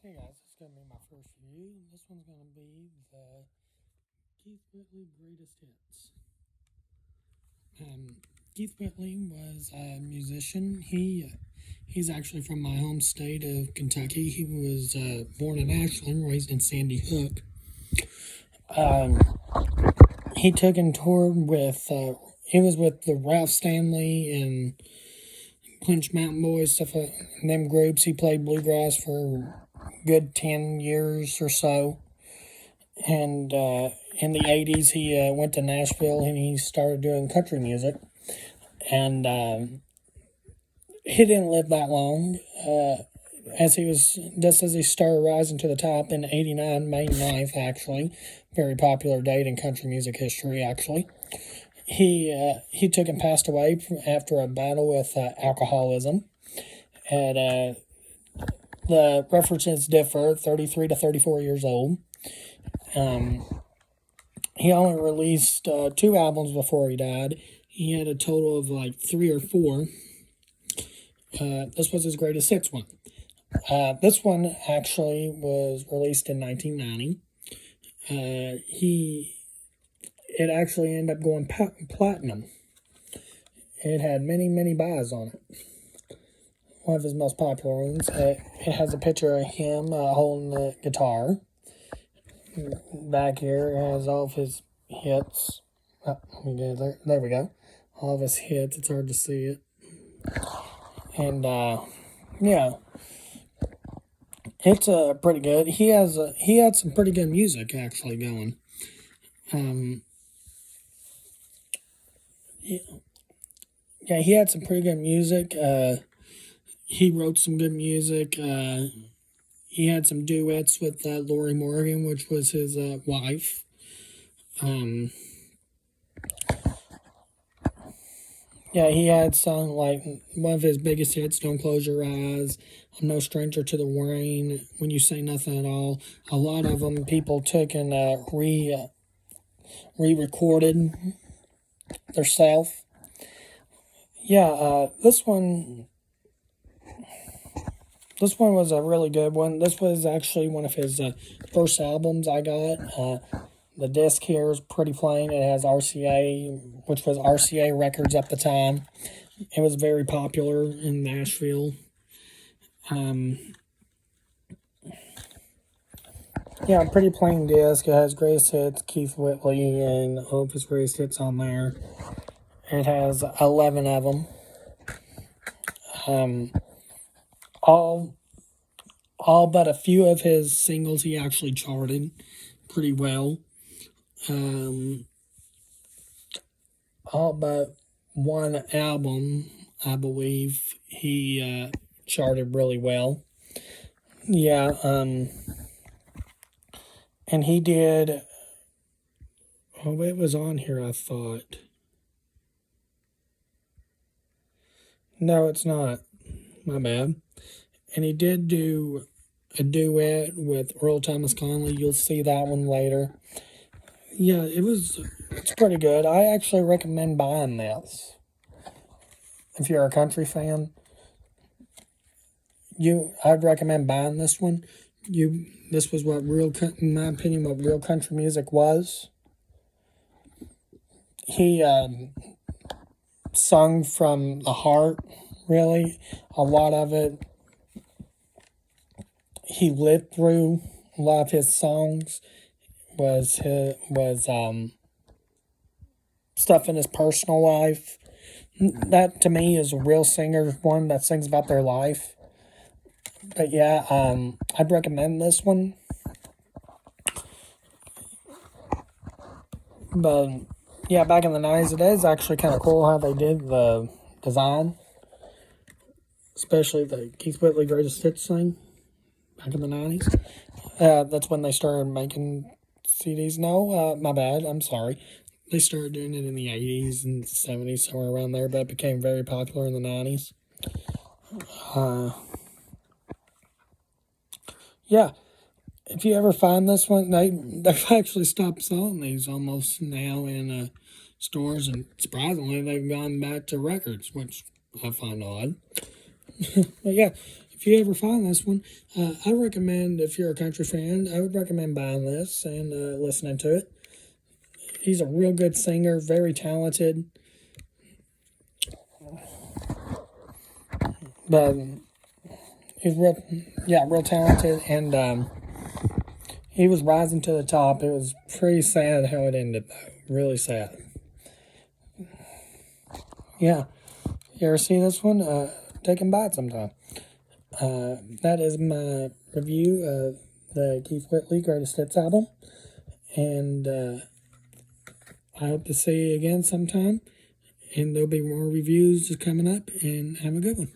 Hey guys, this is going to be my first review. This one's going to be the Keith Whitley Greatest Hits. Keith Whitley was a musician. He's actually from my home state of Kentucky. He was born in Ashland, raised in Sandy Hook. He took and toured with, he was with the Ralph Stanley and Clinch Mountain Boys, stuff like them groups. He played bluegrass for good 10 years or so. And in the 80s, he went to Nashville and he started doing country music. And he didn't live that long. As he started rising to the top in 89, May 9th, actually. Very popular date in country music history, actually. He took and passed away after a battle with alcoholism. And the references differ, 33 to 34 years old. He only released 2 albums before he died. He had a total of like 3 or 4. This was his greatest hits one. This one actually was released in 1990. It actually ended up going platinum. It had many, many buys on it. One of his most popular ones. It has a picture of him holding the guitar. Back here it has all of his hits. There we go. All of his hits. It's hard to see it. And yeah, it's pretty good. He had some pretty good music actually going. Yeah, he had some pretty good music. He wrote some good music. He had some duets with Lori Morgan, which was his wife. Yeah, he had some, like, one of his biggest hits, Don't Close Your Eyes, I'm No Stranger to the Rain, When You Say Nothing at All. A lot of them people took and re-recorded themselves. Yeah, this one was a really good one. This was actually one of his first albums I got. The disc here is pretty plain. It has RCA, which was RCA Records at the time. It was very popular in Nashville. Yeah, pretty plain disc. It has greatest hits, Keith Whitley, and all of his greatest hits on there. It has 11 of them. All but a few of his singles he actually charted pretty well. All but one album, I believe, he charted really well. Yeah, and he did, oh, it was on here, I thought. No, it's not. My bad. And he did do a duet with Earl Thomas Conley. You'll see that one later. Yeah, it's pretty good. I actually recommend buying this. If you're a country fan, I'd recommend buying this one. This was in my opinion, what real country music was. He sung from the heart, really. A lot of it he lived through. A lot of his songs was stuff in his personal life. That to me is a real singer, one that sings about their life. But yeah, I'd recommend this one. But yeah, back in the 90s, it is actually kind of cool how they did the design, especially the Keith Whitley Greatest Hits thing back in the 90s. That's when they started making CDs. No, my bad, I'm sorry. They started doing it in the 80s and 70s, somewhere around there, but it became very popular in the 90s. Yeah, if you ever find this one, they've actually stopped selling these almost now in stores, and surprisingly, they've gone back to records, which I find odd. But yeah, if you ever find this one, I recommend, if you're a country fan, I would recommend buying this and listening to it. He's a real good singer, very talented. But he's real talented, and he was rising to the top. It was pretty sad how it ended, though. Really sad. Yeah. You ever see this one? Take him by it sometime. That is my review of the Keith Whitley Greatest Hits album. And I hope to see you again sometime. And there'll be more reviews coming up. And have a good one.